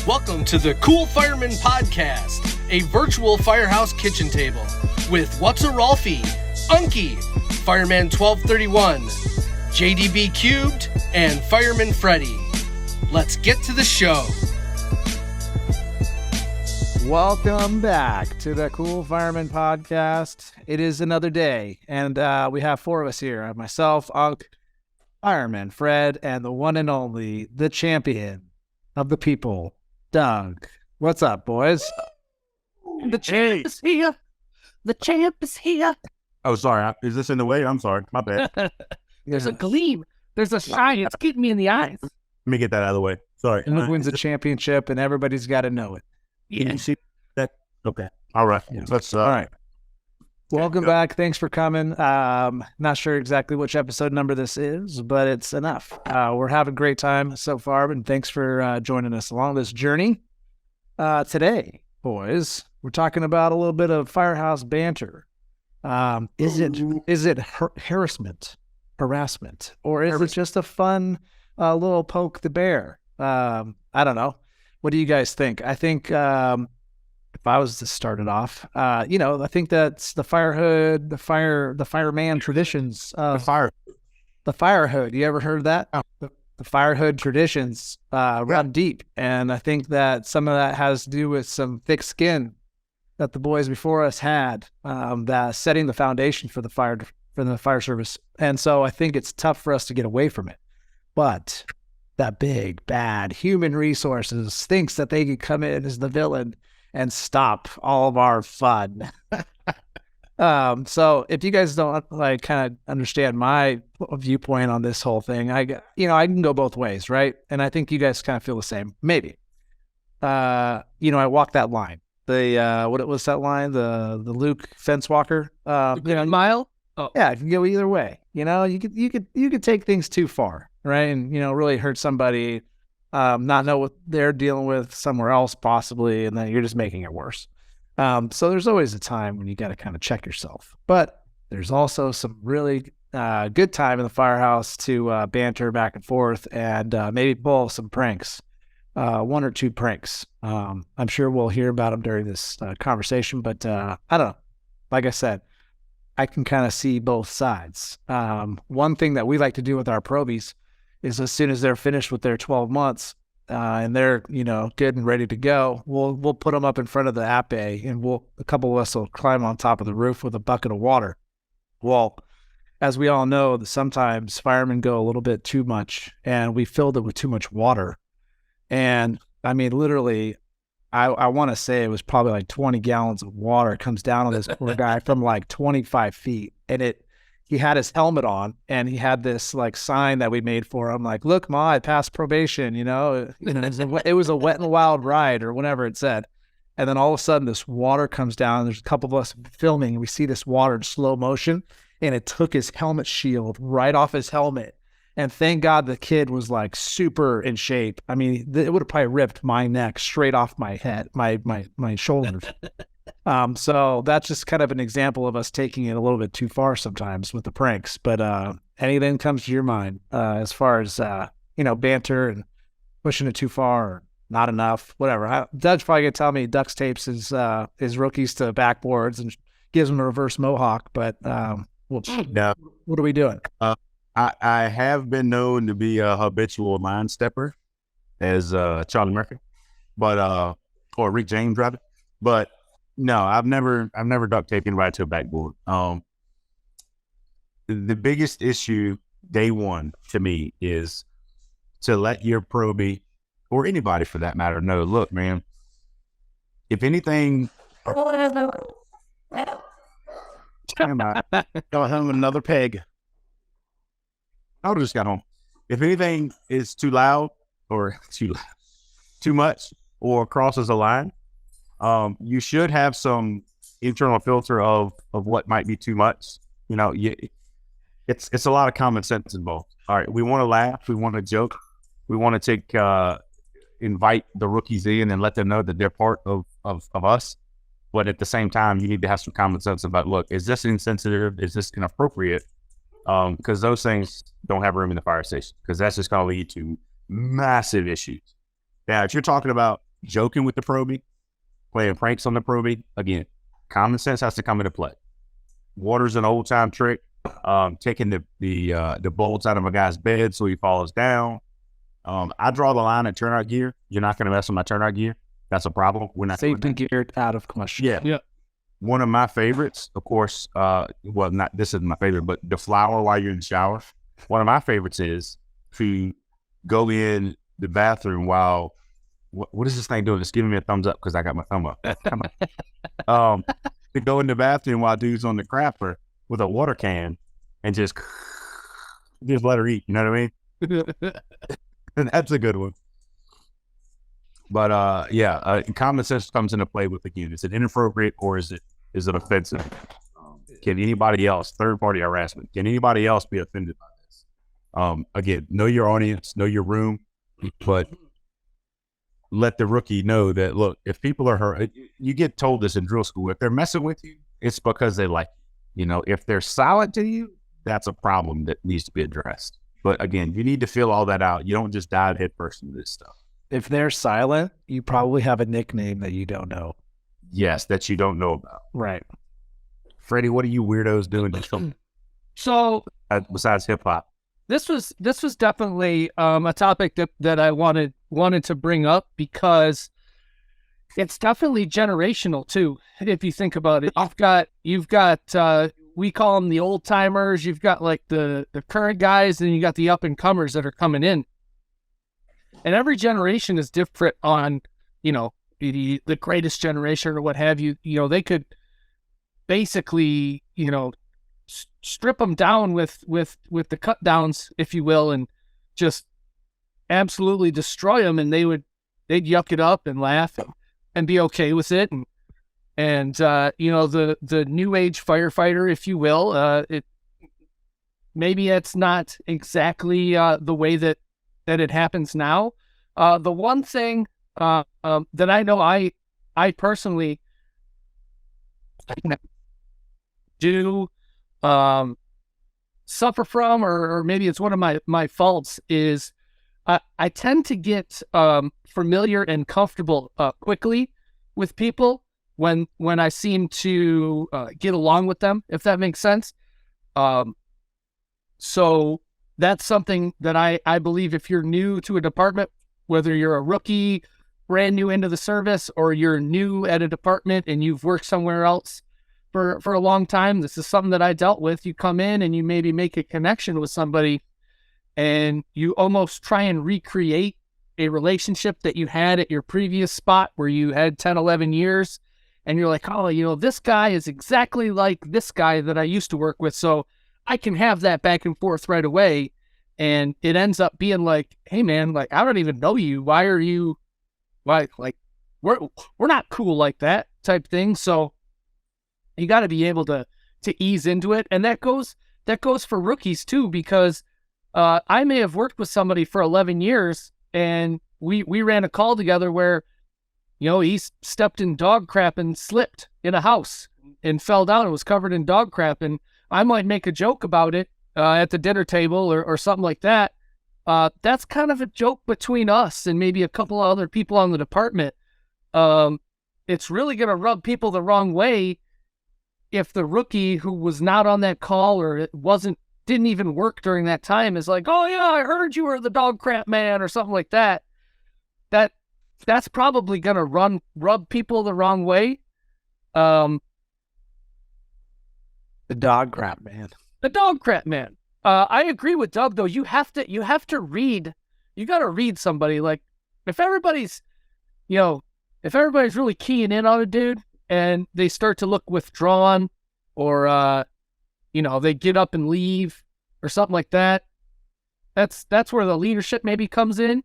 Welcome to the Cool Fireman Podcast, a virtual firehouse kitchen table with What's a Rolfie, Unky, Fireman 1231, JDB Cubed, and Fireman Freddy. Let's get to the show. Welcome back to the Cool Fireman Podcast. It is another day, and we have four of us here. I have myself, Unk, Fireman Fred, and the one and only, the champion of the people, Doug. What's up, boys? The champ is here. The champ is here. Oh, sorry. Is this in the way? I'm sorry. My bad. There's a gleam. There's a shine. It's getting me in the eyes. Let me get that out of the way. Sorry. And look, wins a championship, and everybody's got to know it. Yeah. You see that? Okay. All right. Yeah. Let's. All right. Welcome back. Thanks for coming. Not sure exactly which episode number this is, but it's enough. We're having a great time so far, and thanks for joining us along this journey. Today, boys, we're talking about a little bit of firehouse banter. Is it harassment, or is it just a fun little poke the bear? I don't know. What do you guys think? I think if I was to start it off, I think that's the firehood, the fireman traditions. The firehood. You ever heard of that? Oh. The firehood traditions run deep, and I think that some of that has to do with some thick skin that the boys before us had, that setting the foundation for the fire service. And so I think it's tough for us to get away from it. But that big bad human resources thinks that they could come in as the villain and stop all of our fun. So if you guys don't kind of understand my viewpoint on this whole thing, I can go both ways, right? And I think you guys kind of feel the same. Maybe. I walk that line. What was that line? The Luke fence walker. Mile. Oh. Yeah, it can go either way. You could take things too far, right? And really hurt somebody, not know what they're dealing with somewhere else possibly, and then you're just making it worse. So there's always a time when you got to kind of check yourself. But there's also some really good time in the firehouse to banter back and forth and maybe pull some pranks, one or two pranks. I'm sure we'll hear about them during this conversation, but I don't know. Like I said, I can kind of see both sides. One thing that we like to do with our probies is as soon as they're finished with their 12 months and they're, good and ready to go, we'll put them up in front of the app bay, and a couple of us will climb on top of the roof with a bucket of water. Well, as we all know, sometimes firemen go a little bit too much, and we filled it with too much water. And I mean, literally, I want to say it was probably like 20 gallons of water comes down on this poor guy from like 25 feet. And he had his helmet on, and he had this sign that we made for him. Like, look, Ma, I passed probation, it was a wet and wild ride or whatever it said. And then all of a sudden this water comes down, and there's a couple of us filming, and we see this water in slow motion, and it took his helmet shield right off his helmet. And thank God the kid was super in shape. I mean, it would have probably ripped my neck straight off my head, my shoulders. So that's just kind of an example of us taking it a little bit too far sometimes with the pranks. But anything comes to your mind as far as banter and pushing it too far or not enough, whatever. Doug's probably gonna tell me duct tapes his rookies to backboards and gives them a reverse mohawk. But no. What are we doing? I have been known to be a habitual line stepper, as Charlie Murphy, or Rick James rather. But no, I've never duct taped anybody to a backboard. The biggest issue day one to me is to let your probie, or anybody for that matter, know, look, man, if anything, Time out. Going home with another peg. I just got home. If anything is too loud or too much or crosses a line, you should have some internal filter of what might be too much. It's a lot of common sense involved. All right, we want to laugh, we want to joke, we want to invite the rookies in and let them know that they're part of us. But at the same time, you need to have some common sense about, look, is this insensitive? Is this inappropriate? Because those things don't have room in the fire station, because that's just going to lead to massive issues. Now, if you're talking about joking with the probie, playing pranks on the probie, again, common sense has to come into play. Water's an old time trick. Taking the bolts out of a guy's bed so he falls down. I draw the line at turnout gear. You're not going to mess with my turnout gear. That's a problem. We're not safety gear out of question. Yeah. One of my favorites, of course, not this isn't my favorite, but the flower while you're in the shower. One of my favorites is to go in the bathroom while what is this thing doing? It's giving me a thumbs up because I got my thumb up. To go in the bathroom while dude's on the crapper with a water can and just let her eat. You know what I mean? And that's a good one. But common sense comes into play with, again, is it inappropriate or is it offensive? Can anybody else, third party harassment, can anybody else be offended by this? Again, know your audience, know your room, but let the rookie know that, look, if people are hurt, you get told this in drill school, if they're messing with you, it's because they like, if they're silent to you, that's a problem that needs to be addressed. But again, you need to feel all that out. You don't just dive headfirst into this stuff. If they're silent, you probably have a nickname that you don't know. Yes, that you don't know about. Right. Freddie, what are you weirdos doing? So besides hip hop, this was definitely a topic that I wanted to bring up because it's definitely generational too. If you think about it, you've got we call them the old timers. You've got like the current guys, and you got the up and comers that are coming in. And every generation is different on, the greatest generation or what have you. They could basically, strip them down with the cut downs, if you will, and just absolutely destroy them. And they'd yuck it up and laugh and be okay with it. And the new age firefighter, if you will, maybe it's not exactly the way that it happens now. The one thing that I know I personally do suffer from, or maybe it's one of my faults, is I tend to get familiar and comfortable quickly with people when I seem to get along with them, if that makes sense. So that's something that I believe, if you're new to a department, whether you're a rookie, brand new into the service, or you're new at a department and you've worked somewhere else for a long time, this is something that I dealt with. You come in and you maybe make a connection with somebody and you almost try and recreate a relationship that you had at your previous spot where you had 10, 11 years. And you're like, oh, this guy is exactly like this guy that I used to work with. So I can have that back and forth right away. And it ends up being like, hey man, like, I don't even know you. We're not cool like that type thing. So you got to be able to ease into it. And that goes for rookies too, because I may have worked with somebody for 11 years and we ran a call together where, he stepped in dog crap and slipped in a house and fell down and was covered in dog crap. And I might make a joke about it at the dinner table or something like that. That's kind of a joke between us and maybe a couple of other people on the department. It's really going to rub people the wrong way if the rookie who was not on that call or didn't even work during that time is like, oh yeah, I heard you were the dog crap man or something like that. That's probably going to rub people the wrong way. The dog crap man. The dog crap man. I agree with Doug though. You have to read. You got to read somebody. Like if everybody's really keying in on a dude and they start to look withdrawn, or they get up and leave or something like that. That's where the leadership maybe comes in.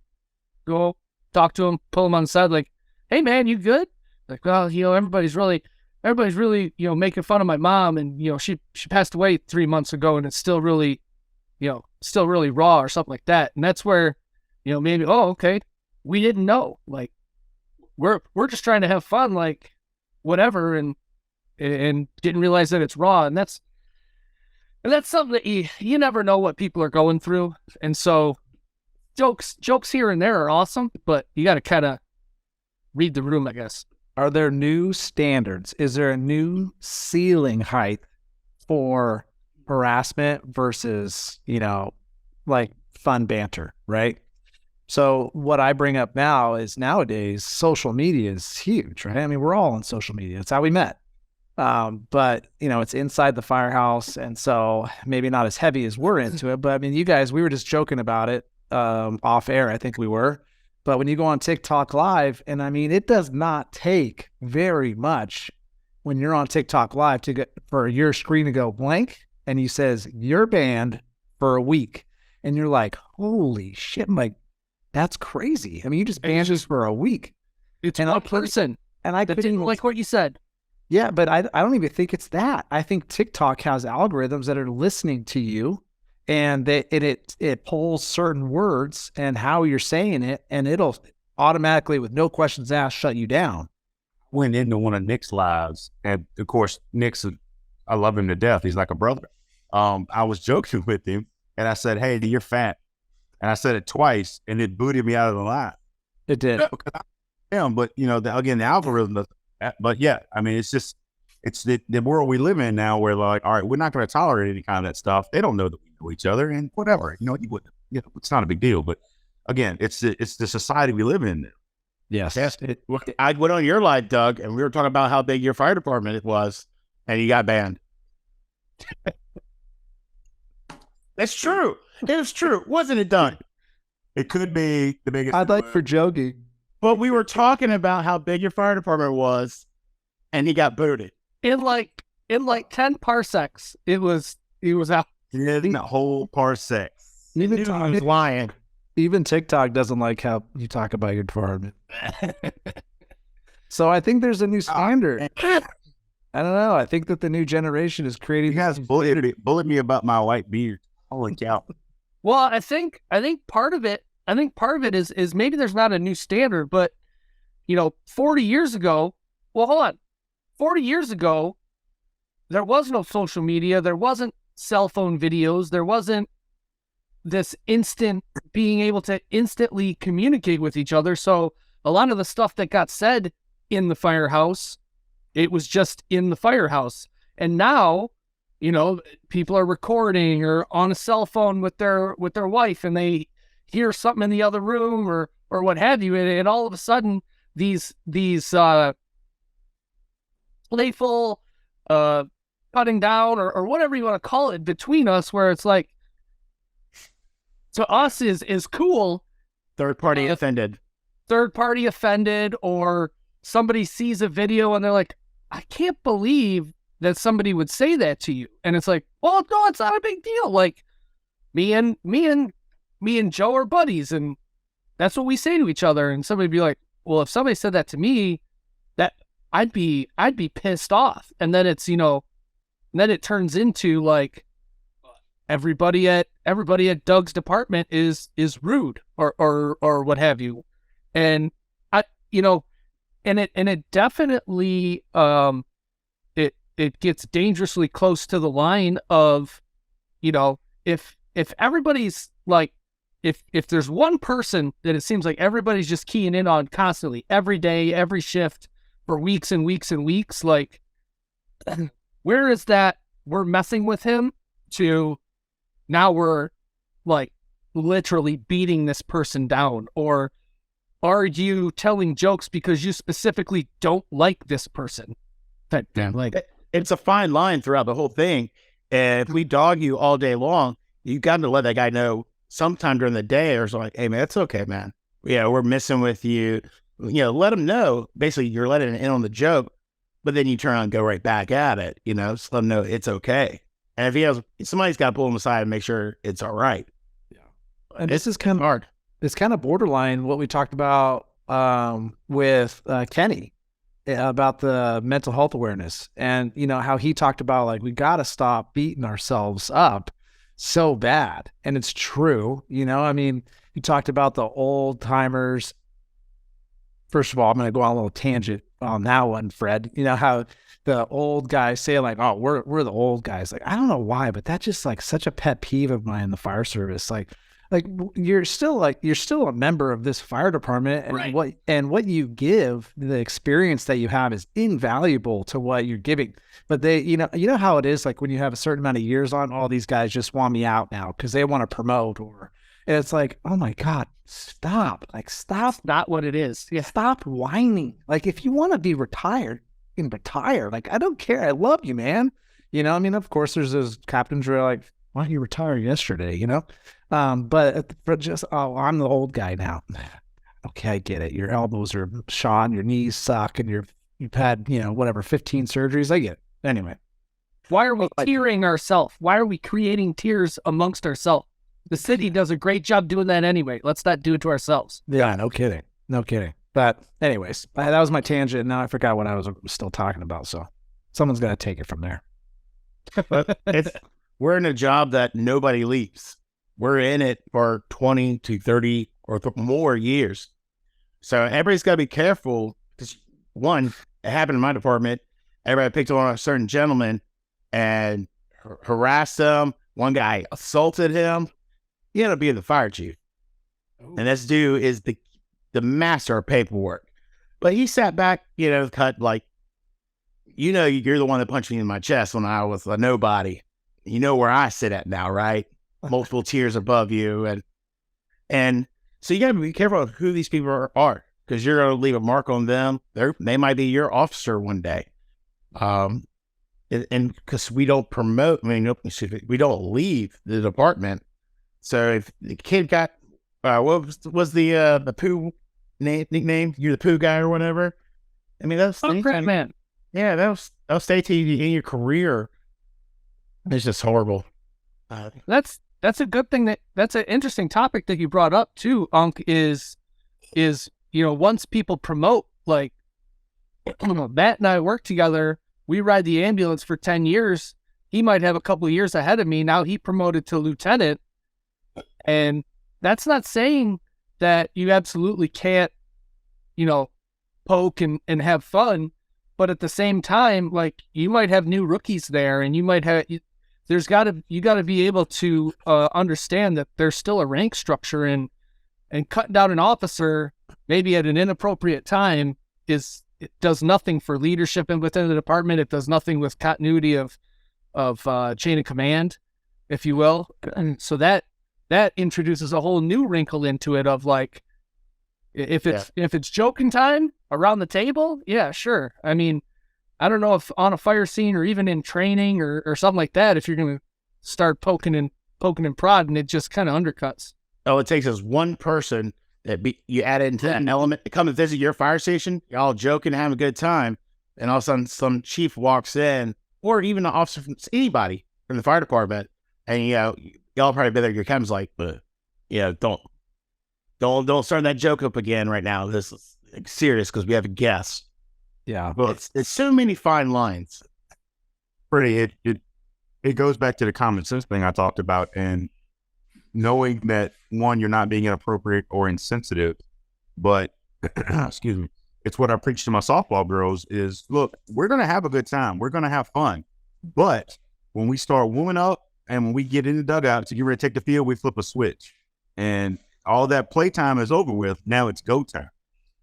Go talk to him, pull him on the side, like, hey man, you good? Like, well, everybody's really, making fun of my mom, and she passed away 3 months ago, and it's still really raw or something like that. And that's where, maybe, oh, okay, we didn't know. Like, we're just trying to have fun, like, whatever, and didn't realize that it's raw. And that's something that you never know what people are going through. And so jokes here and there are awesome, but you got to kind of read the room, I guess. Are there new standards? Is there a new ceiling height for harassment versus, like fun banter, right? So what I bring up now is nowadays social media is huge, right? I mean, we're all on social media. It's how we met. But it's inside the firehouse. And so maybe not as heavy as we're into it, but I mean, you guys, we were just joking about it, off air. I think we were, but when you go on TikTok live, and I mean, it does not take very much when you're on TikTok live for your screen to go blank and he says you're banned for a week. And you're like, holy shit. I'm like, that's crazy. I mean, you just banned us for a week. It's one person. And I didn't like what you said. Yeah, but I don't even think it's that. I think TikTok has algorithms that are listening to you, and it pulls certain words and how you're saying it, and it'll automatically, with no questions asked, shut you down. Went into one of Nick's lives, and of course, I love him to death. He's like a brother. I was joking with him, and I said, "Hey, you're fat," and I said it twice, and it booted me out of the line. It did. Yeah, but again, the algorithm. But yeah, I mean, it's the world we live in now, where like, all right, we're not going to tolerate any kind of that stuff. They don't know that we know each other, and whatever. You wouldn't. It's not a big deal. But again, it's the society we live in now. Yes. I went on your live, Doug, and we were talking about how big your fire department it was, and you got banned. That's true. It was true. Wasn't it done? It could be the biggest. I'd like for joking. But we were talking about how big your fire department was, and he got booted. In like 10 parsecs, it was out. In a whole parsec. Even I was lying. Even TikTok doesn't like how you talk about your department. So I think there's a new standard. I don't know. I think that the new generation is creating. You guys bullied me about my white beard. Holy cow! Well, I think part of it. I think part of it is maybe there's not a new standard, but 40 years ago. Well, hold on. 40 years ago, there was no social media. There wasn't cell phone videos. There wasn't this instant being able to instantly communicate with each other. So a lot of the stuff that got said in the firehouse, it was just in the firehouse. And now, people are recording or on a cell phone with their wife, and they hear something in the other room or what have you, and all of a sudden these playful cutting down or whatever you want to call it between us, where it's like, to us is cool. Third party offended, or somebody sees a video and they're like, I can't believe that somebody would say that to you, and it's like, well, no, it's not a big deal. Like me and Joe are buddies, and that's what we say to each other. And somebody'd be like, well, if somebody said that to me, that I'd be pissed off. And then it's, then it turns into like everybody at Doug's department is rude or what have you. And it definitely, it gets dangerously close to the line of, if everybody's like, if there's one person that it seems like everybody's just keying in on constantly, every day, every shift for weeks and weeks and weeks, like, where is that we're messing with him to now we're like literally beating this person down? Or are you telling jokes because you specifically don't like this person? It's a fine line throughout the whole thing. And if we dog you all day long, you got to let that guy know sometime during the day, or it's like, hey man, it's okay, man. Yeah, we're messing with you. Let him know. Basically, you're letting it in on the joke, but then you turn on and go right back at it. Just let him know it's okay. And if somebody's got to pull him aside and make sure it's all right. Yeah, and this is kind of hard. It's kind of borderline what we talked about with Kenny about the mental health awareness, and how he talked about, like, we got to stop beating ourselves up so bad. And it's true. I mean, you talked about the old timers. First of all, I'm going to go on a little tangent on that one, Fred. How the old guys say, like, oh, we're the old guys. Like, I don't know why, but that's just like such a pet peeve of mine in the fire service. Like, you're still a member of this fire department, and what you give, the experience that you have is invaluable to what you're giving. But they, you know how it is, like when you have a certain amount of years on, all these guys just want me out now because they want to promote, and it's like, oh my God, stop. Not what it is. Yeah. Stop whining. Like, if you want to be retired, you can retire. Like, I don't care. I love you, man. I mean, of course, there's those captains who are like, why don't you retire yesterday? But for just, I'm the old guy now. Okay, I get it. Your elbows are shot, your knees suck, and you've had, 15 surgeries. I get it. Anyway. Why are we tearing ourselves? Why are we creating tears amongst ourselves? The city does a great job doing that anyway. Let's not do it to ourselves. Yeah, no kidding. But anyways, that was my tangent. Now I forgot what I was still talking about. So someone's got to take it from there. But we're in a job that nobody leaves. We're in it for 20 to 30 or more years. So everybody's got to be careful because, one, it happened in my department. Everybody picked on a certain gentleman and harassed him. One guy assaulted him. He ended up being the fire chief. Ooh. And this dude is the master of paperwork. But he sat back, cut like, you're the one that punched me in my chest when I was a nobody. You know where I sit at now, right? Multiple tiers above you. And so you got to be careful of who these people are because you're going to leave a mark on them. They might be your officer one day. And because we don't promote, we don't leave the department. So if the kid got, what was the poo nickname? You're the poo guy or whatever. I mean, that's crap, man. Yeah, that'll stay to you in your career. It's just horrible. That's a good thing. That's an interesting topic that you brought up too, Unc. Is once people promote, like Matt and I work together. We ride the ambulance for 10 years. He might have a couple of years ahead of me. Now he promoted to lieutenant. And that's not saying that you absolutely can't, poke and have fun. But at the same time, like you might have new rookies there and you might have, you got to be able to understand that there's still a rank structure and cutting down an officer maybe at an inappropriate time it does nothing for leadership and within the department. It does nothing with continuity of chain of command, if you will. And so that introduces a whole new wrinkle into it of like, if it's joking time around the table, yeah, sure. I mean, I don't know if on a fire scene or even in training or something like that, if you're going to start poking and prodding, it just kind of undercuts. Oh, it takes us one person you add into that element to come and visit your fire station. You're all joking, having a good time. And all of a sudden some chief walks in or even an officer from anybody from the fire department. And, y'all probably been there. Your captain's like, don't start that joke up again right now. This is serious because we have a guest. Yeah. Well, it's so many fine lines. It goes back to the common sense thing I talked about and knowing that one, you're not being inappropriate or insensitive, but excuse me, it's what I preach to my softball girls is, look, we're going to have a good time. We're going to have fun. But when we start warming up and when we get in the dugout to get ready to take the field, we flip a switch and all that playtime is over with. Now it's go time.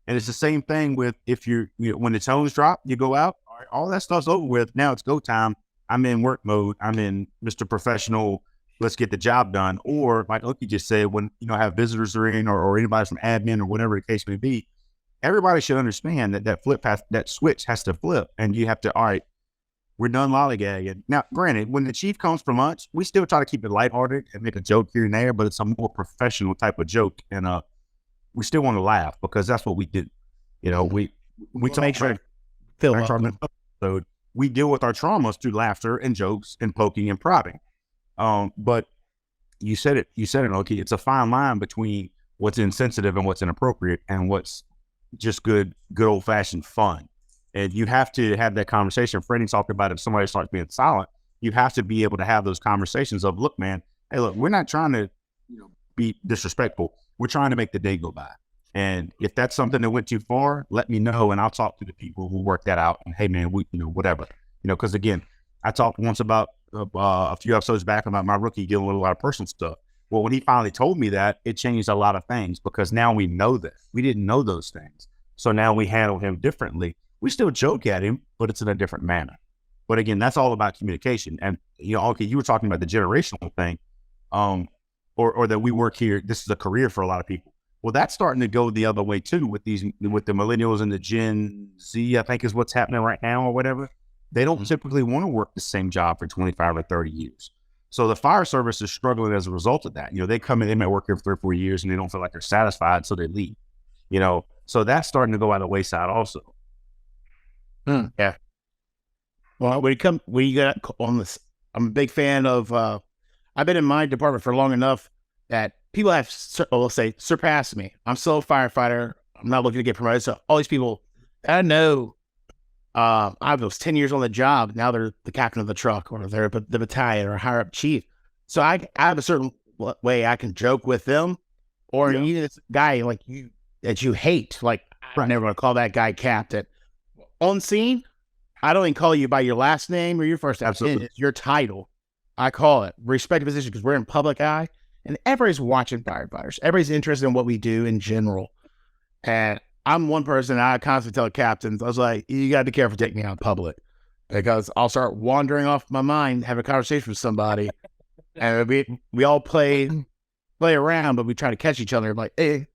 And it's the same thing with when the tones drop, you go out, all that stuff's over with. Now it's go time. I'm in work mode. I'm in Mr. Professional. Let's get the job done. Or like Oki just said, when, have visitors are in or anybody from admin or whatever the case may be, everybody should understand that switch has to flip and you have to, all right, we're done lollygagging. Now, granted, when the chief comes for lunch, we still try to keep it lighthearted and make a joke here and there, but it's a more professional type of joke. And we still want to laugh because that's what we do. We to make sure episode, we deal with our traumas through laughter and jokes and poking and prodding. But you said it, Oki. It's a fine line between what's insensitive and what's inappropriate and what's just good old fashioned fun. And you have to have that conversation. Freddie talked about if somebody starts being silent, you have to be able to have those conversations of, look, man, hey, look, we're not trying to be disrespectful. We're trying to make the day go by. And if that's something that went too far, let me know and I'll talk to the people who work that out. And hey, man, we, whatever, because again, I talked once about a few episodes back about my rookie dealing with a lot of personal stuff. Well, when he finally told me that, it changed a lot of things because now we know that. We didn't know those things. So now we handle him differently. We still joke at him, but it's in a different manner. But again, that's all about communication. And, okay, you were talking about the generational thing, or that we work here. This is a career for a lot of people. Well, that's starting to go the other way too with the millennials and the Gen Z, I think is what's happening right now or whatever. They don't typically want to work the same job for 25 or 30 years. So the fire service is struggling as a result of that. They come in, they might work here for 3 or 4 years and they don't feel like they're satisfied, so they leave. So that's starting to go out of the wayside also. Yeah. Well, when you got on this, I'm a big fan of, I've been in my department for long enough that people have, let's say, surpassed me. I'm still a firefighter. I'm not looking to get promoted. So all these people, I know, I was 10 years on the job. Now they're the captain of the truck, or they're the battalion, or higher up chief. So I have a certain way I can joke with them, or even this guy like you that you hate. Like, I'm never going to call that guy captain. On scene, I don't even call you by your last name or your first name. Absolutely. It's your title. I call it respect the position because we're in public eye and everybody's watching firefighters. Everybody's interested in what we do in general. And I'm one person, I constantly tell captains, I was like, you got to be careful taking me out in public because I'll start wandering off my mind, having a conversation with somebody. And we all play around, but we try to catch each other like, hey,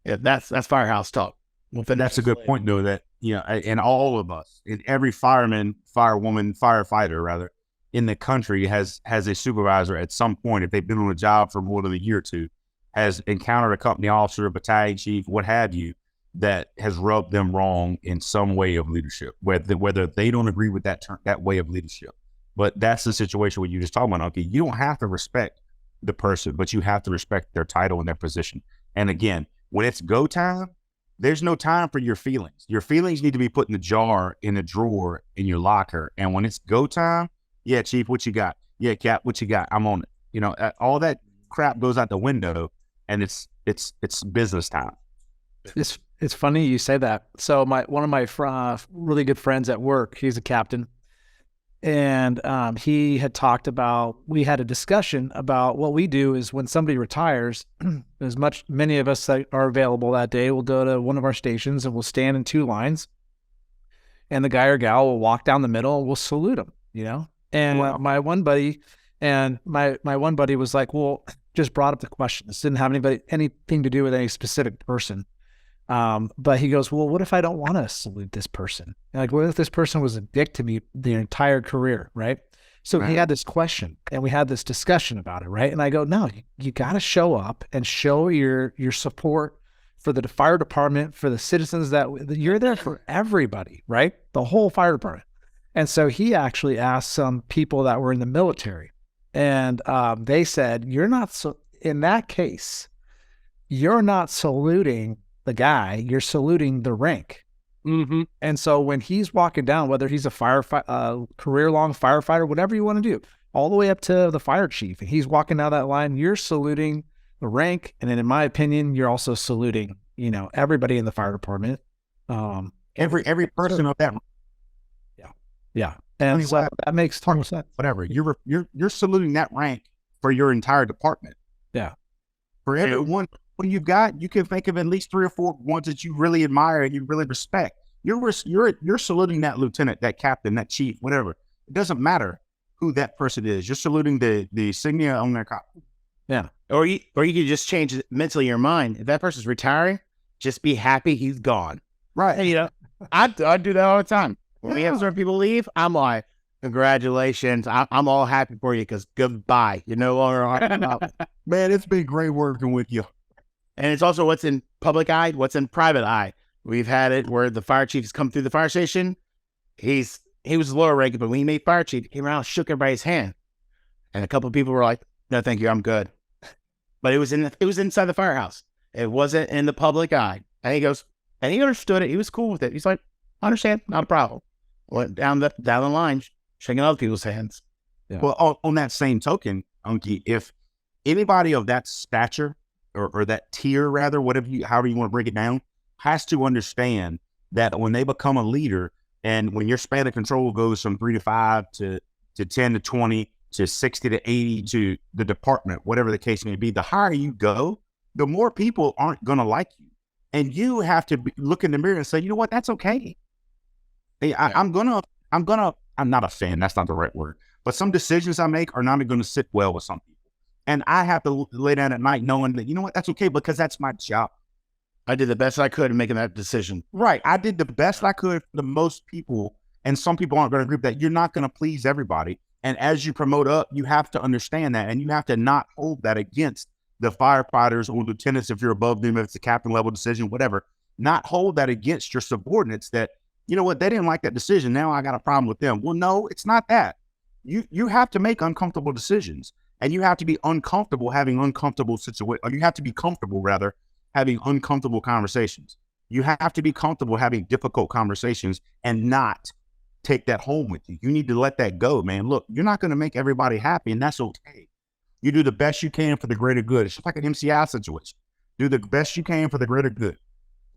yeah, that's Firehouse talk. That's a good point, though, that, and all of us, in every fireman, firewoman, firefighter, rather, in the country has a supervisor at some point, if they've been on a job for more than a year or two, has encountered a company officer, a battalion chief, what have you, that has rubbed them wrong in some way of leadership, whether they don't agree with that way of leadership. But that's the situation where you just talking about, okay, you don't have to respect the person, but you have to respect their title and their position. And again, when it's go time, there's no time for your feelings. Your feelings need to be put in a drawer in your locker. And when it's go time, yeah, chief, what you got? Yeah, cap, what you got? I'm on it. All that crap goes out the window, and it's business time. It's funny you say that. So one of my really good friends at work, he's a captain, and he had talked about, we had a discussion about what we do is when somebody retires, many of us that are available that day will go to one of our stations and we'll stand in 2 lines, and the guy or gal will walk down the middle and we'll salute him, And Wow. my one buddy was like, well, just brought up the question. This didn't have anything to do with any specific person. But he goes, well, what if I don't want to salute this person? Like, what if this person was a dick to me the entire career, right? So he had this question, and we had this discussion about it, right? And I go, no, you got to show up and show your support for the fire department, for the citizens, that you're there for everybody, right? The whole fire department. And so he actually asked some people that were in the military, and they said, in that case, you're not saluting the guy, you're saluting the rank. Mm-hmm. And so when he's walking down, whether he's a career-long firefighter, whatever you want to do, all the way up to the fire chief, and he's walking down that line, you're saluting the rank. And then in my opinion, you're also saluting, everybody in the fire department. Every person of that. Yeah. And so that makes total sense. Whatever. You're saluting that rank for your entire department. Yeah. For everyone. What you've got, you can think of at least 3 or 4 ones that you really admire and you really respect. You're saluting that lieutenant, that captain, that chief, whatever. It doesn't matter who that person is. You're saluting the insignia on their cop. Yeah. Or you could just change it mentally in your mind. If that person's retiring, just be happy he's gone. Right. And, I do that all the time. When we have certain people leave, I'm like, congratulations. I'm all happy for you because goodbye. You're no longer on. Man, it's been great working with you. And it's also what's in public eye, what's in private eye. We've had it where the fire chief has come through the fire station. He was lower ranking, but when he made fire chief, he came around and shook everybody's hand. And a couple of people were like, no, thank you, I'm good. But it was inside the firehouse. It wasn't in the public eye. And he goes, and he understood it. He was cool with it. He's like, I understand, not a problem. Went down the line, shaking other people's hands. Yeah. Well, on that same token, Unky, if anybody of that stature or that tier, rather, however you want to break it down, has to understand that when they become a leader, and when your span of control goes from 3 to 5 to 10 to 20 to 60 to 80 to the department, whatever the case may be, the higher you go, the more people aren't going to like you. And you have to look in the mirror and say, you know what, that's okay. Hey, I'm not a fan. That's not the right word. But some decisions I make are not going to sit well with some people. And I have to lay down at night knowing that, you know what, that's okay because that's my job. I did the best I could in making that decision. Right. I did the best I could for the most people. And some people aren't going to agree with that. You're not going to please everybody. And as you promote up, you have to understand that. And you have to not hold that against the firefighters or lieutenants if you're above them, if it's a captain level decision, whatever. Not hold that against your subordinates that, you know what, they didn't like that decision. Now I got a problem with them. Well, no, it's not that. You have to make uncomfortable decisions. And you have to be uncomfortable having uncomfortable situations, or you have to be comfortable, rather, having uncomfortable conversations. You have to be comfortable having difficult conversations and not take that home with you. You need to let that go, man. Look, you're not going to make everybody happy, and that's okay. You do the best you can for the greater good. It's just like an MCI situation. Do the best you can for the greater good.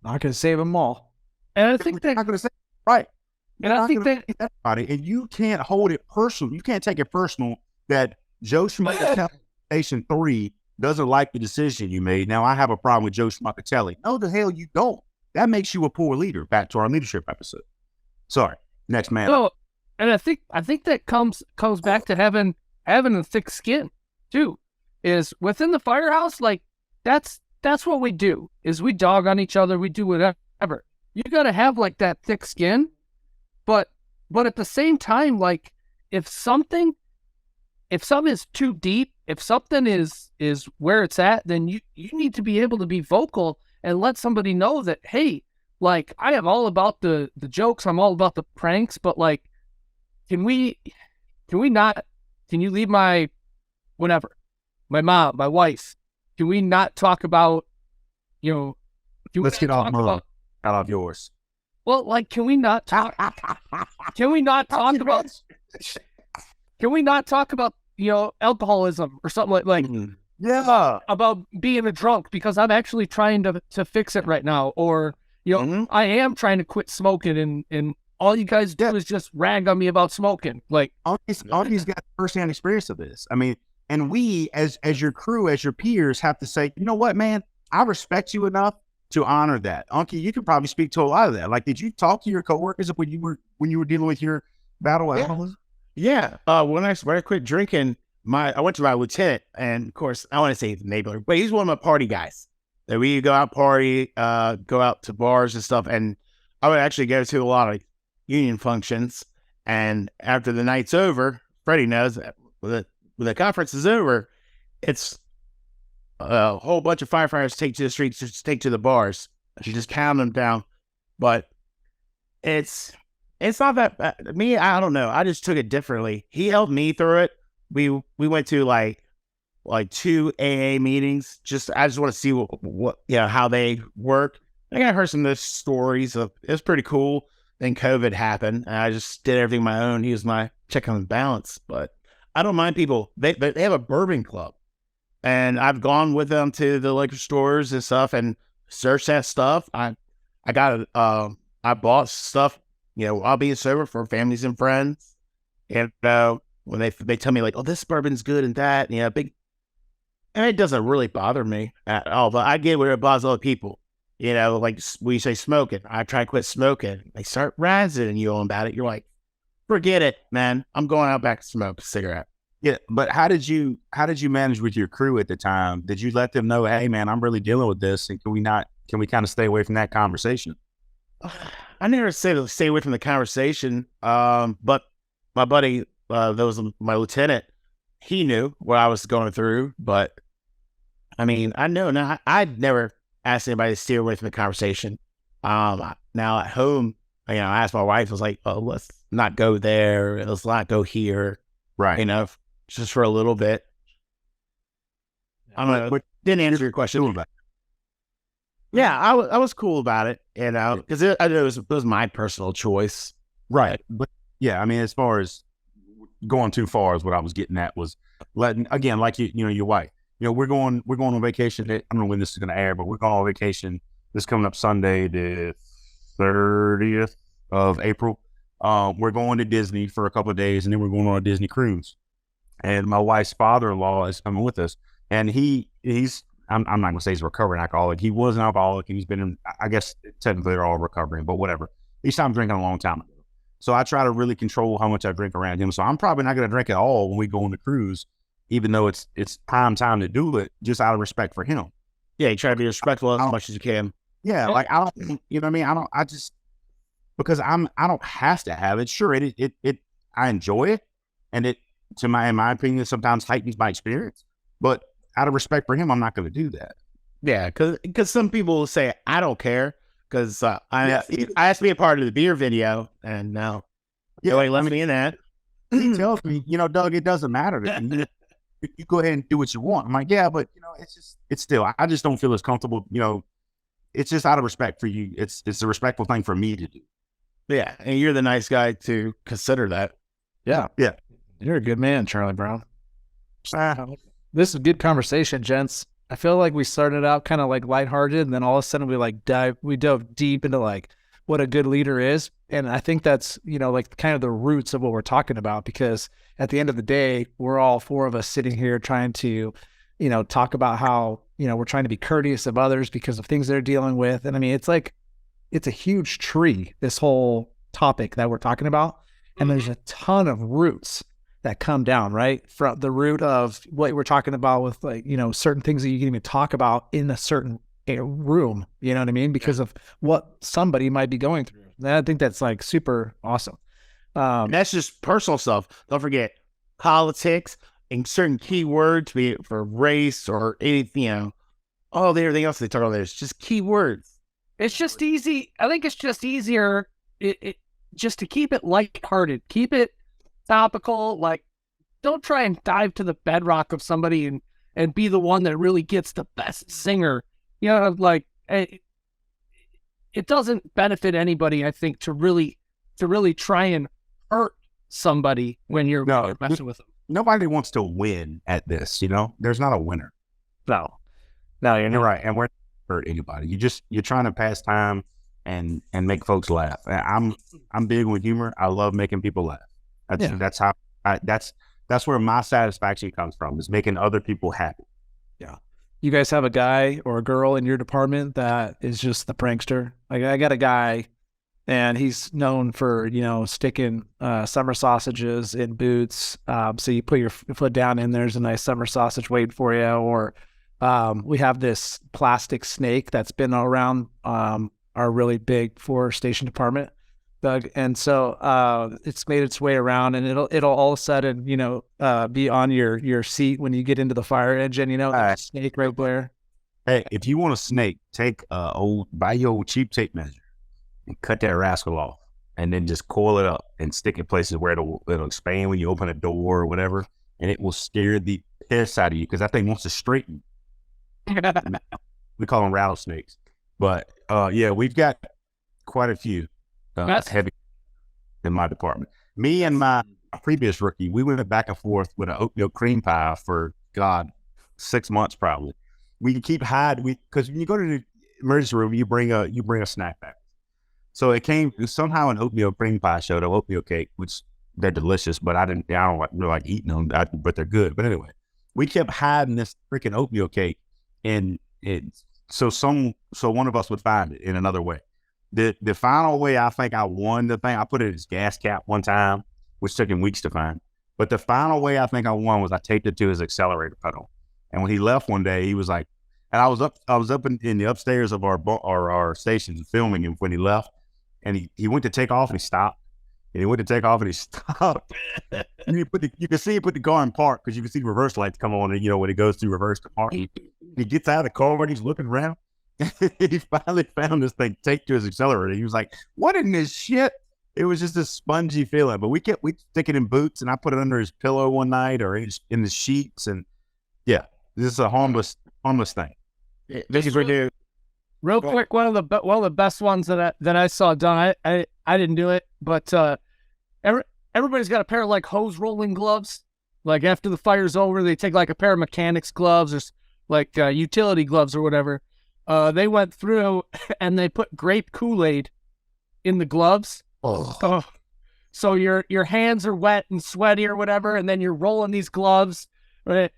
Not going to save them all. And I think that, not going to say right. And I think that everybody, and you can't hold it personal. You can't take it personal that Joe Schmuckatelli Station 3 doesn't like the decision you made. Now I have a problem with Joe Schmuckatelli. No, the hell you don't. That makes you a poor leader. Back to our leadership episode. Sorry. Next man. No, and I think that comes back to having a thick skin too. Is within the firehouse, like that's what we do. Is we dog on each other. We do whatever. You got to have like that thick skin, but at the same time, like if something is too deep, if something is where it's at, then you need to be able to be vocal and let somebody know that, hey, like I am all about the jokes, I'm all about the pranks, but like, can you leave my whatever, my mom, my wife, can we not talk about, let's get off out of yours. Well, like, can we not talk about alcoholism or something like yeah, about being a drunk because I'm actually trying to fix it right now, or I am trying to quit smoking and all you guys do is just rag on me about smoking. Like Auntie's got firsthand experience of this. I mean, and we as your crew, as your peers, have to say, you know what, man, I respect you enough to honor that. Unky, you could probably speak to a lot of that. Like, did you talk to your coworkers when you were dealing with your battle with alcoholism? Yeah. When I quit drinking, I went to my lieutenant, and of course, I want to say he's a neighbor, but he's one of my party guys. That we go out party, go out to bars and stuff, and I would actually go to a lot of union functions. And after the night's over, Freddie knows that when the conference is over, it's a whole bunch of firefighters take to the streets, just take to the bars. You just pound them down. But it's not that bad. Me, I don't know. I just took it differently. He helped me through it. We went to like 2 AA meetings. I just want to see what how they work. I think I heard some of those stories of it was pretty cool. Then COVID happened, and I just did everything my own. He was my check and balance. But I don't mind people. They have a bourbon club, and I've gone with them to the liquor stores and stuff and searched that stuff. I bought stuff, while being sober for families and friends. And when they tell me like, oh, this bourbon's good and that, big, and it doesn't really bother me at all. But I get where it bothers other people. Like we say smoking. I try to quit smoking. They start razzing you on about it. You're like, forget it, man. I'm going out back to smoke a cigarette. Yeah, but how did you manage with your crew at the time? Did you let them know, hey, man, I'm really dealing with this, and can we kind of stay away from that conversation? I never said to stay away from the conversation, but my buddy, that was my lieutenant, he knew what I was going through. But I mean, I know now. I'd never asked anybody to steer away from the conversation. Now at home, I asked my wife. I was like, "Oh, let's not go there. Let's not go here." Right. Just for a little bit. I don't know. But didn't answer your question. Cool about it. Yeah, I was cool about it, because I know it was my personal choice. Right. But yeah, I mean, as far as going too far is what I was getting at was letting, again, like your wife, we're going on vacation. I don't know when this is going to air, but we're going on vacation this coming up Sunday, the 30th of April. We're going to Disney for a couple of days, and then we're going on a Disney cruise. and my wife's father-in-law is coming with us, and he's I'm not gonna say he's a recovering alcoholic. He was an alcoholic, and he's been in, I guess technically they're all recovering, but whatever. He stopped drinking a long time ago. So I try to really control how much I drink around him. So I'm probably not gonna drink at all when we go on the cruise, even though it's prime time to do it, just out of respect for him. Yeah, you try to be respectful as much as you can. Yeah, like I don't, you know what I mean? I just because I don't have to have it. Sure, it I enjoy it, and it in my opinion sometimes heightens my experience. But out of respect for him, I'm not going to do that. Yeah, because some people will say I don't care because I asked to be a part of the beer video, and now nobody let me in that. He tells me, Doug, it doesn't matter to me. You go ahead and do what you want. I'm like, yeah, but it's still, I just don't feel as comfortable. It's just out of respect for you. It's a respectful thing for me to do. Yeah, and you're the nice guy to consider that. Yeah. You're a good man, Charlie Brown. This is a good conversation, gents. I feel like we started out kind of like lighthearted, and then all of a sudden we dove deep into like what a good leader is. And I think that's, like kind of the roots of what we're talking about, because at the end of the day, we're all four of us sitting here trying to, talk about how, we're trying to be courteous of others because of things they're dealing with. And I mean, it's a huge tree, this whole topic that we're talking about. And there's a ton of roots that come down, right? From the root of what we're talking about with certain things that you can even talk about in a certain room, you know what I mean? Because of what somebody might be going through. And I think that's like super awesome. And that's just personal stuff. Don't forget politics and certain keywords, be it for race or anything, everything else they talk about there is just keywords. It's just easy. I think it's just easier just to keep it lighthearted, keep it topical. Like, don't try and dive to the bedrock of somebody and be the one that really gets the best singer. It doesn't benefit anybody, I think, to really try and hurt somebody when you're messing with them. Nobody wants to win at this, There's not a winner. No, you're right. And we're not hurt anybody. You're trying to pass time and make folks laugh. I'm big with humor. I love making people laugh. That's where my satisfaction comes from, is making other people happy. Yeah. You guys have a guy or a girl in your department that is just the prankster? Like, I got a guy, and he's known for, sticking summer sausages in boots. So you put your foot down and there's a nice summer sausage waiting for you. Or we have this plastic snake that's been around our really big four-station department, Doug. And so it's made its way around, and it'll all of a sudden, be on your seat when you get into the fire engine, there's a snake right there. Hey, if you want a snake, buy your old cheap tape measure and cut that rascal off, and then just coil it up and stick it places where it'll expand when you open a door or whatever, and it will scare the piss out of you, because that thing wants to straighten. We call them rattlesnakes. But we've got quite a few heavy in my department. Me and my previous rookie, we went back and forth with an oatmeal cream pie for 6 months probably. We keep hiding, because when you go to the emergency room, you bring a snack back. So somehow an oatmeal cream pie showed up, oatmeal cake, which they're delicious, but I don't like eating them, but they're good. But anyway, we kept hiding this freaking oatmeal cake, and so one of us would find it in another way. The final way I think I won the thing, I put it in his gas cap one time, which took him weeks to find. But the final way I think I won was I taped it to his accelerator pedal. And when he left one day, he was like, and I was up in the upstairs of our station filming him when he left, and he went to take off and he stopped. And he went to take off and he stopped. And you can see he put the car in park, because you can see the reverse lights come on, and when it goes through reverse to park. He gets out of the car and he's looking around. He finally found this thing taped to his accelerator. He was like, "What in this shit?" It was just a spongy feeling. But we stick it in boots, and I put it under his pillow one night or in the sheets. And this is a harmless thing. This is real. Real quick, one of the best ones that I saw done. I didn't do it, but everybody's got a pair of like hose rolling gloves. Like, after the fire's over, they take like a pair of mechanics gloves or like utility gloves or whatever. They went through and they put grape Kool-Aid in the gloves. So your hands are wet and sweaty or whatever, and then you're rolling these gloves. Right?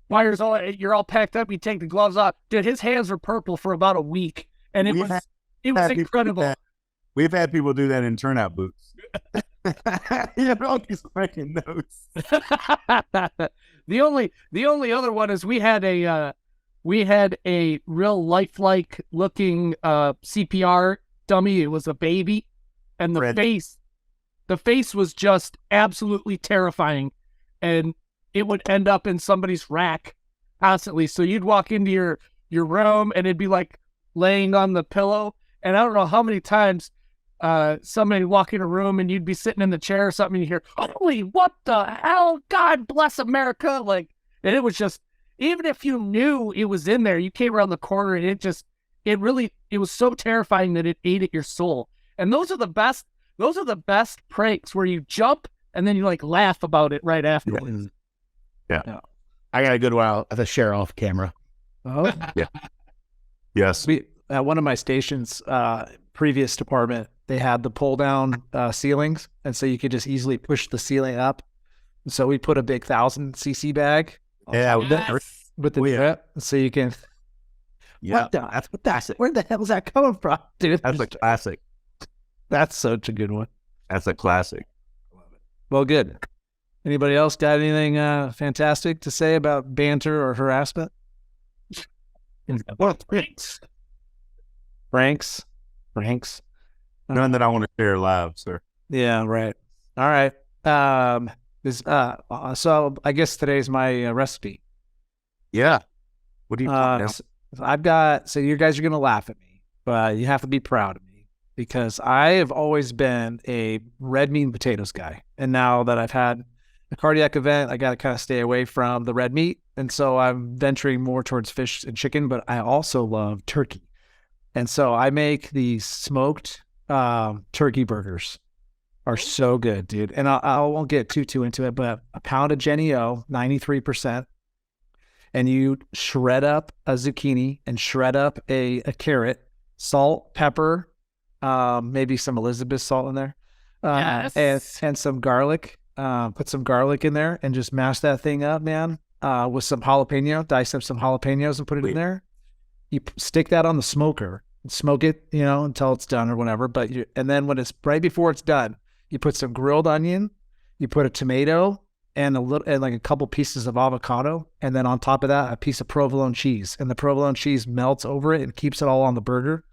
You're all packed up. You take the gloves off. Dude, his hands were purple for about a week, and it was incredible. We've had people do that in turnout boots. You know, these freaking notes. The only other one is we had a real lifelike looking CPR dummy. It was a baby, and the face was just absolutely terrifying, and it would end up in somebody's rack constantly. So you'd walk into your room and it'd be like laying on the pillow. And I don't know how many times somebody would walk in a room and you'd be sitting in the chair or something and you hear, "Holy, what the hell? God bless America." Like, and it was just, even if you knew it was in there, you came around the corner and it was so terrifying that it ate at your soul. And those are the best pranks where you jump and then you like laugh about it right afterwards. Yeah. I got a good one at the share off camera. Oh, Yeah. Yes. we at one of my stations, previous department, they had the pull down ceilings, and so you could just easily push the ceiling up. And so we put a big 1,000cc bag Yeah. with the Oh, yeah. drip, so you can. Yeah. Where the hell is that coming from, dude? That's a classic. That's such a good one. That's a classic. Well, good. Anybody else got anything fantastic to say about banter or harassment? Well, Pranks. None that I want to share live, sir. Yeah, right. All right. So I guess today's my recipe. Yeah. What do you talking about? So you guys are going to laugh at me, but you have to be proud of me because I have always been a red meat and potatoes guy. And now that I've had a cardiac event, I got to kind of stay away from the red meat. And so I'm venturing more towards fish and chicken, but I also love turkey. And so I make these smoked turkey burgers. Are so good, dude. And I won't get too into it, but a pound of Jenny O, 93%. And you shred up a zucchini and shred up a carrot, salt, pepper, maybe some Elizabeth salt in there, Yes. and some garlic. Put some garlic in there and just mash that thing up, man, with some jalapeno. Dice up some jalapenos and put it in there. You stick that on the smoker and smoke it, until it's done or whatever. And then when it's right before it's done, you put some grilled onion, you put a tomato, and like a couple pieces of avocado, and then on top of that, a piece of provolone cheese. And the provolone cheese melts over it and keeps it all on the burger.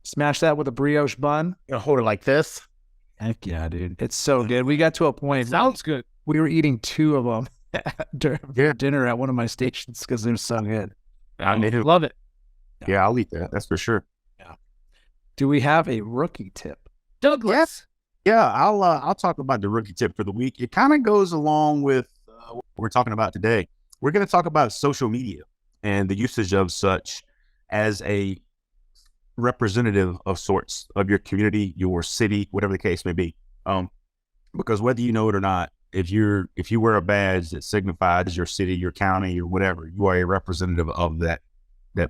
Smash that with a brioche bun. you know, hold it like this. Heck yeah, dude. It's so good. We got to a point. Sounds good. We were eating 2 of them during dinner at one of my stations because they're so good. I need to. Love it. Yeah, I'll eat that. That's for sure. Do we have a rookie tip? Douglas. Yeah, I'll talk about the rookie tip for the week. It kind of goes along with what we're talking about today. We're going to talk about social media and the usage of such as a representative of sorts of your community, your city, whatever the case may be. Because whether you know it or not, if you wear a badge that signifies your city, your county, or whatever, you are a representative of that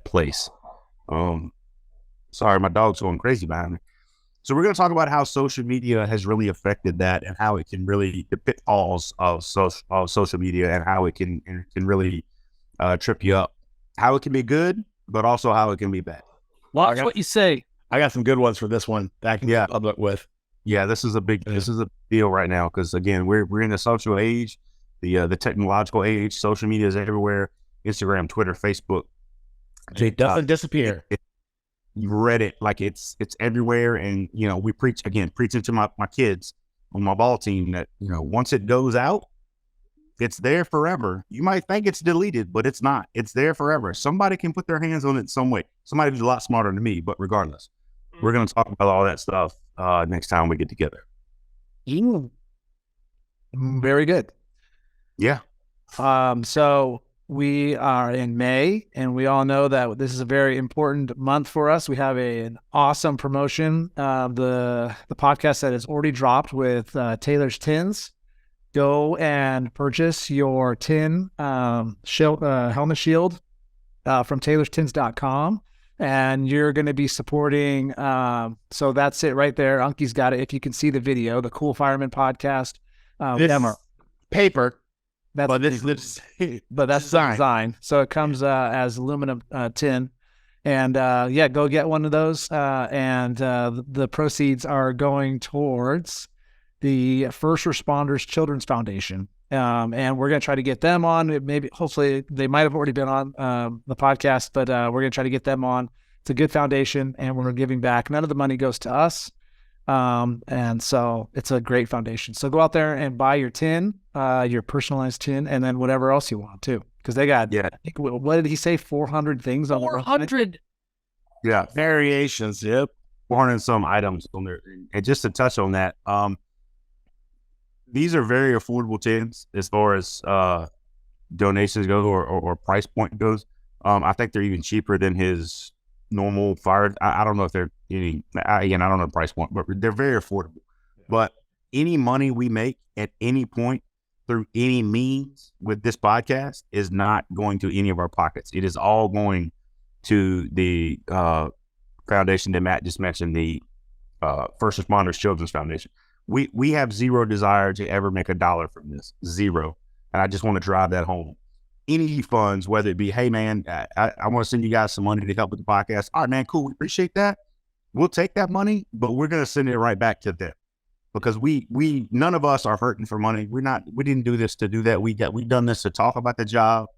place. Sorry, my dog's going crazy behind me. So we're going to talk about how social media has really affected that and how it can really, the pitfalls of social media and how it can really trip you up. How it can be good, but also how it can be bad. Watch what you say. I got some good ones for this one that I can get public with. Yeah, this is a deal right now because again, we're in the social age, the technological age. Social media is everywhere. Instagram, Twitter, Facebook. It doesn't disappear. Reddit, like it's everywhere. And we preaching to my kids on my ball team that once it goes out, it's there forever. You might think it's deleted, but it's not. It's there forever. Somebody can put their hands on it some way. Somebody who's a lot smarter than me, but regardless, we're going to talk about all that stuff next time we get together. Very good. Yeah. So we are in May, and we all know that this is a very important month for us. We have an awesome promotion. The podcast that is already dropped with Taylor's Tins. Go and purchase your tin helmet shield from taylorstins.com. and you're going to be supporting. So that's it right there. Unky's got it. If you can see the video, the Cool Fireman podcast. This paper, That's but this but that's the design. So it comes as aluminum tin. And go get one of those. And the proceeds are going towards the First Responders Children's Foundation. And we're going to try to get them on. Hopefully, they might have already been on the podcast, but we're going to try to get them on. It's a good foundation, and we're giving back. None of the money goes to us. And so it's a great foundation. So go out there and buy your tin, your personalized tin, and then whatever else you want too. Because they got, what did he say? 400 things on 400. Yeah. variations. Yep. 400 and some items on there. And just to touch on that, these are very affordable tins as far as donations go or price point goes. I think they're even cheaper than his normal fire. I don't know if they're any, again, I don't know the price point, but they're very affordable. Yeah. But any money we make at any point through any means with this podcast is not going to any of our pockets. It is all going to the foundation that Matt just mentioned, the First Responders Children's Foundation. We have zero desire to ever make $1 from this. Zero. And I just want to drive that home. Any funds, whether it be, hey, man, I want to send you guys some money to help with the podcast. All right, man, cool. We appreciate that. We'll take that money, but we're going to send it right back to them because we none of us are hurting for money. We didn't do this to do that. We've done this to talk about the job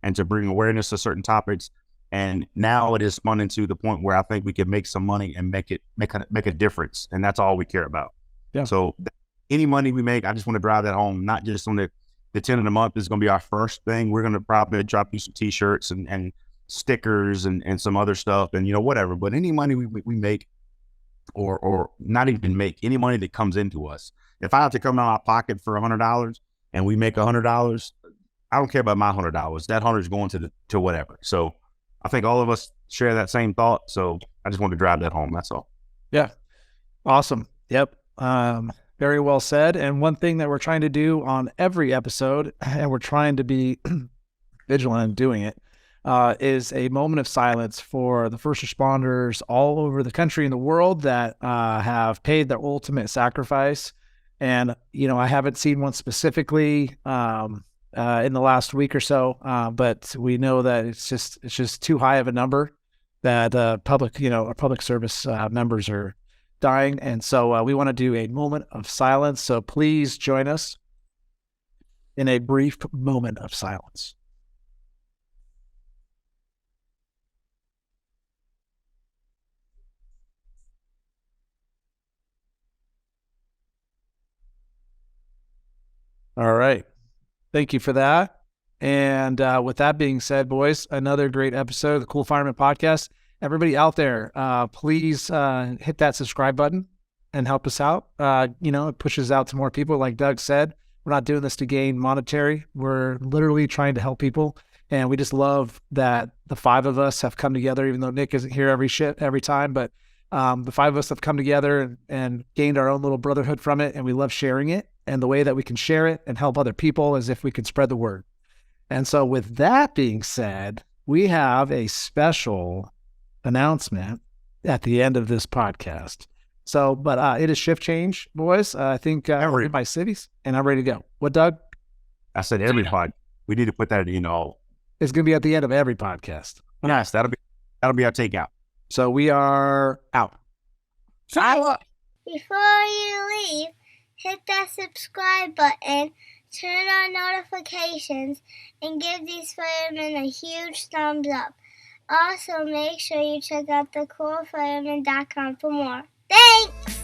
and to bring awareness to certain topics. And now it is spun into the point where I think we can make some money and make a difference. And that's all we care about. Yeah. So any money we make, I just want to drive that home, not just on the 10 of the month is going to be our first thing. We're going to probably drop you some t-shirts and stickers and some other stuff and, whatever. But any money we make or not even make, any money that comes into us, if I have to come out of my pocket for $100 and we make $100, I don't care about my $100. That 100 is going to whatever. So I think all of us share that same thought. So I just want to drive that home. That's all. Yeah. Awesome. Yep. Very well said. And one thing that we're trying to do on every episode, and we're trying to be vigilant in doing it, is a moment of silence for the first responders all over the country and the world that have paid their ultimate sacrifice. And, I haven't seen one specifically in the last week or so, but we know that it's just too high of a number that our public service members are dying. And so we want to do a moment of silence. So please join us in a brief moment of silence. All right. Thank you for that. And with that being said, boys, another great episode of the Cool Fireman podcast. Everybody out there, please hit that subscribe button and help us out. It pushes out to more people. Like Doug said, we're not doing this to gain monetary. We're literally trying to help people. And we just love that the five of us have come together, even though Nick isn't here every time. But the five of us have come together and gained our own little brotherhood from it. And we love sharing it. And the way that we can share it and help other people is if we can spread the word. And so with that being said, we have a special announcement at the end of this podcast. So, but it is shift change, boys. I think we're in my cities and I'm ready to go. What, Doug? I said every pod. We need to put that, It's going to be at the end of every podcast. Nice. That'll be our takeout. So we are out. Before you leave, hit that subscribe button, turn on notifications, and give these firemen a huge thumbs up. Also, make sure you check out thecoolfireman.com for more. Thanks!